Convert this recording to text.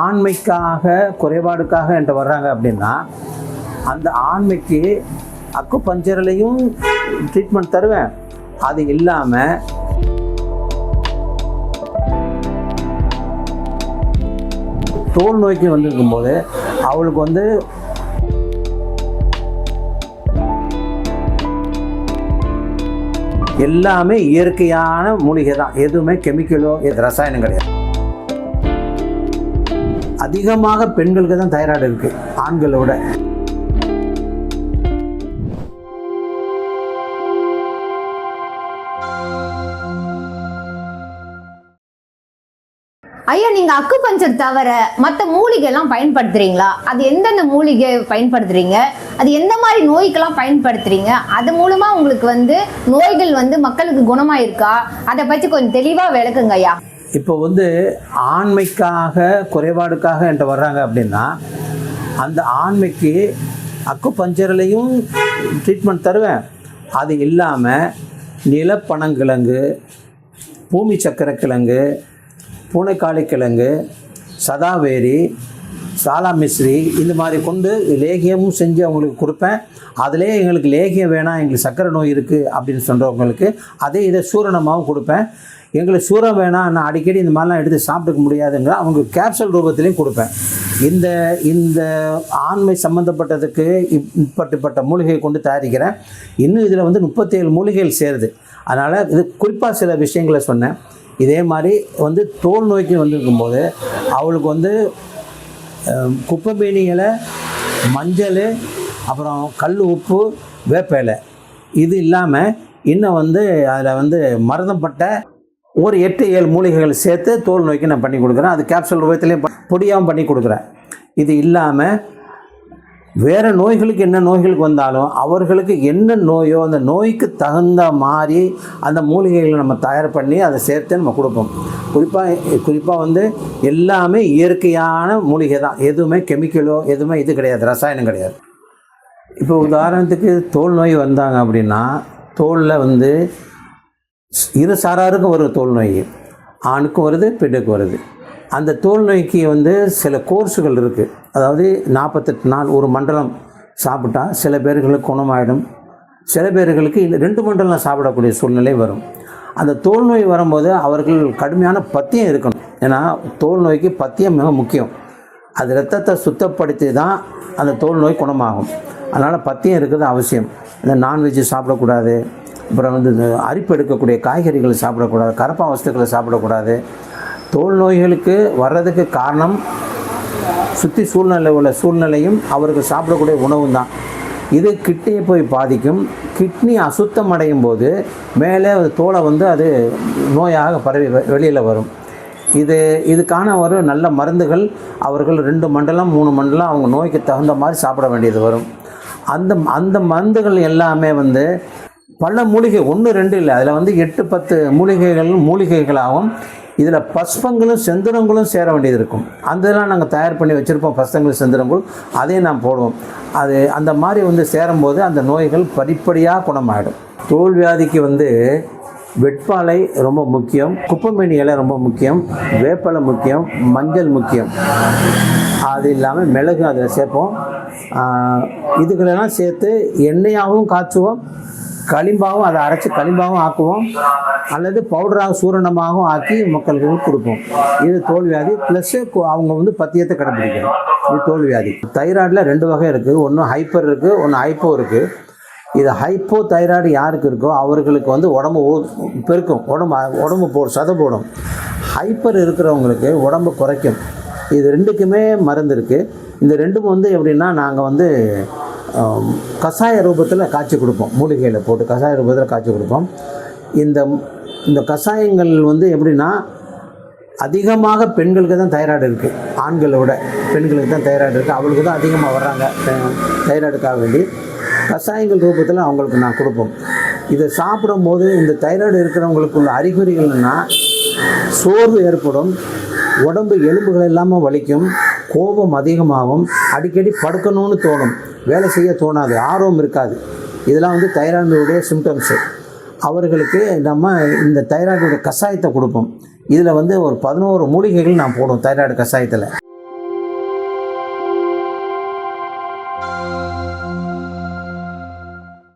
ஆண்மைக்காக குறைபாடுக்காக என்கிட்ட வர்றாங்க அப்படின்னா அந்த ஆண்மைக்கு அக்குபஞ்சர்லையும் ட்ரீட்மெண்ட் தருவேன். அது இல்லாமல் தோல் நோய்க்கு வந்திருக்கும்போது அவளுக்கு வந்து எல்லாமே இயற்கையான மூலிகை தான், எதுவுமே கெமிக்கலோ ரசாயனம் கிடையாது. அதிகமாக பெண்களுக்கு தான் தைராய்டு இருக்குது ஆண்களை விட. ஐயா, நீங்க அக்குபஞ்சர் தவிர மற்ற மூலிகை எல்லாம் பயன்படுத்துறீங்களா? அது எந்தெந்த மூலிகை பயன்படுத்துறீங்க? அது எந்த மாதிரி நோய்க்கெல்லாம் பயன்படுத்துறீங்க? அது மூலமா உங்களுக்கு வந்து நோய்கள் வந்து மக்களுக்கு குணமாயிருக்கா? அதை பற்றி கொஞ்சம் தெளிவா விளக்குங்க ஐயா. இப்போ வந்து ஆண்மைக்காக குறைபாடுக்காக என்கிட்ட வர்றாங்க அப்படின்னா அந்த ஆண்மைக்கு அக்குபஞ்சர்லையும் ட்ரீட்மெண்ட் தருவேன். அது இல்லாமல் நிலப்பனங்கிழங்கு, பூமி சக்கரக்கிழங்கு, பூனைக்காளிக்கிழங்கு, சதாவேரி, சாலாமிஸ்ரி இந்த மாதிரி கொண்டு லேகியமும் செஞ்சு அவங்களுக்கு கொடுப்பேன். அதிலே எங்களுக்கு லேகியம் வேணாம், எங்களுக்கு சர்க்கரை நோய் இருக்குது அப்படின்னு சொல்கிறவங்களுக்கு அதே இதை சூரணமாகவும் கொடுப்பேன். எங்களுக்கு சூரம் வேணாம், நான் அடிக்கடி இந்த மாதிரிலாம் எடுத்து சாப்பிட்டுக்க முடியாதுங்க, அவங்க கேப்சல் ரூபத்திலையும் கொடுப்பேன். இந்த ஆண்மை சம்மந்தப்பட்டதுக்கு இப்பட்ட மூலிகையை கொண்டு தயாரிக்கிறேன். இன்னும் இதில் வந்து 37 மூலிகைகள் சேருது. அதனால் இது குறிப்பாக சில விஷயங்களை சொன்னேன். இதே மாதிரி வந்து தோல் நோய்க்கு வந்திருக்கும்போது அவளுக்கு வந்து குப்பைமேனி இலை, மஞ்சள், அப்புறம் கல் உப்பு, வேப்ப இது இல்லாமல் இன்னும் வந்து அதில் வந்து மருந்தப்பட்ட ஒரு 8-7 மூலிகைகள் சேர்த்து தோல் நோய்க்கு நான் பண்ணி கொடுக்குறேன். அது கேப்சூல் ரூபத்திலையும் பொடியாகவும் பண்ணி கொடுக்குறேன். இது இல்லாமல் வேறு நோய்களுக்கு என்ன நோய்களுக்கு வந்தாலும் அவர்களுக்கு என்ன நோயோ அந்த நோய்க்கு தகுந்த மாதிரி அந்த மூலிகைகளை நம்ம தயார் பண்ணி அதை சேர்த்து நம்ம கொடுப்போம். குறிப்பாக வந்து எல்லாமே இயற்கையான மூலிகை தான், எதுவுமே கெமிக்கலோ எதுவுமே இது கிடையாது, ரசாயனம் கிடையாது. இப்போ உதாரணத்துக்கு தோல் நோய் வந்தாங்க அப்படின்னா தோலில் வந்து இரு சாராருக்கும் வரும் தோல் நோய், ஆணுக்கும் வருது பெண்ணுக்கும் வருது. அந்த தோல் நோய்க்கு வந்து சில கோர்ஸுகள் இருக்குது. அதாவது 48 நாள் ஒரு மண்டலம் சாப்பிட்டா சில பேர்களுக்கு குணமாயிடும், சில பேர்களுக்கு 2 மண்டலம் சாப்பிடக்கூடிய சூழ்நிலை வரும். அந்த தோல் நோய் வரும்போது அவர்கள் கடுமையான பத்தியம் இருக்கணும். ஏன்னா தோல் நோய்க்கு பத்தியம் மிக முக்கியம். அது இரத்தத்தை சுத்தப்படுத்தி தான் அந்த தோல் நோய் குணமாகும். அதனால் பத்தியம் இருக்கிறது அவசியம். இந்த நான்வெஜ்ஜு சாப்பிடக்கூடாது, அப்புறம் வந்து அரிப்பு எடுக்கக்கூடிய காய்கறிகளை சாப்பிடக்கூடாது, கரப்பா வஸ்துக்களை சாப்பிடக்கூடாது. தோல் நோய்களுக்கு வர்றதுக்கு காரணம் சுற்றி சூழ்நிலையும் அவருக்கு சாப்பிடக்கூடிய உணவும் தான். இது கிட்னியை போய் பாதிக்கும். கிட்னி அசுத்தம் அடையும் போது மேலே தோலை வந்து அது நோயாக பரவி வெளியில் வரும். இதுக்கான ஒரு நல்ல மருந்துகள் அவர்கள் 2 மண்டலம் 3 மண்டலம் அவங்க நோய்க்கு தகுந்த மாதிரி சாப்பிட வேண்டியது வரும். அந்த மருந்துகள் எல்லாமே வந்து பல மூலிகை, 1-2 இல்லை, அதில் வந்து 8-10 மூலிகைகளாகவும் இதில் பஸ்பங்களும் செந்துரங்களும் சேர வேண்டியது இருக்கும். அதெல்லாம் நாங்கள் தயார் பண்ணி வச்சுருப்போம். பஸ்பங்கள் செந்துரங்கள் அதையும் நான் போடுவோம். அந்த மாதிரி வந்து சேரும்போது அந்த நோய்கள் படிப்படியாக குணமாயிடும். தோல் வியாதிக்கு வந்து வெட்பாலை ரொம்ப முக்கியம், குப்பைமேனி இலை ரொம்ப முக்கியம், வேப்பலை முக்கியம், மஞ்சள் முக்கியம். அது இல்லாமல் மிளகு அதில் சேர்ப்போம். இதுகளெல்லாம் சேர்த்து எண்ணெயாகவும் காய்ச்சுவோம், களிம்பாகவும் அதை அரைச்சி களிம்பாகவும் ஆக்குவோம், அல்லது பவுடராக சூரணமாகவும் ஆக்கி மக்களுக்கு கொடுப்போம். இது தோல் வியாதி. ப்ளஸ்ஸு அவங்க வந்து பத்தியத்தை கடைப்பிடிக்கணும். இது தோல் வியாதி. தைராய்டில் 2 வகை இருக்குது. ஒன்று ஹைப்பர் இருக்குது, ஒன்று ஹைப்போ இருக்குது. இது ஹைப்போ தைராய்டு யாருக்கு இருக்கோ அவர்களுக்கு வந்து உடம்பு பெருக்கும், உடம்பு சதை போடும். ஹைப்பர் இருக்கிறவங்களுக்கு உடம்பு குறைக்கும். இது 2க்குமே மருந்து இருக்குது. இந்த 2ம் வந்து எப்படின்னா நாங்கள் வந்து கஷாய ரூபத்தில் காய்ச்சி கொடுப்போம். மூலிகையில் போட்டு கஷாய ரூபத்தில் காய்ச்சி கொடுப்போம். இந்த கஷாயங்கள் வந்து எப்படின்னா அதிகமாக பெண்களுக்கு தான் தைராய்டு இருக்குது, ஆண்களை விட பெண்களுக்கு தான் தைராய்டு இருக்குது. அவளுக்கு தான் அதிகமாக வர்றாங்க தைராய்டுக்காக வேண்டி. கஷாயங்கள் ரூபத்தில் அவங்களுக்கு நான் கொடுப்போம். இதை சாப்பிடும்போது இந்த தைராய்டு இருக்கிறவங்களுக்குள்ள அறிகுறிகள்னா சோர்வு ஏற்படும், உடம்பு எலும்புகள் இல்லாமல் வலிக்கும், கோபம் அதிகமாகும், அடிக்கடி படுக்கணும்னு தோணும், வேலை செய்ய தோணாது, ஆர்வம் இருக்காது. இதெல்லாம் வந்து தைராய்டுடைய சிம்டம்ஸு. அவர்களுக்கு நம்ம இந்த தைராய்டுடைய கஷாயத்தை கொடுப்போம். இதில் வந்து ஒரு 11 மூலிகைகள் நான் போடுவோம் தைராய்டு கஷாயத்தில்.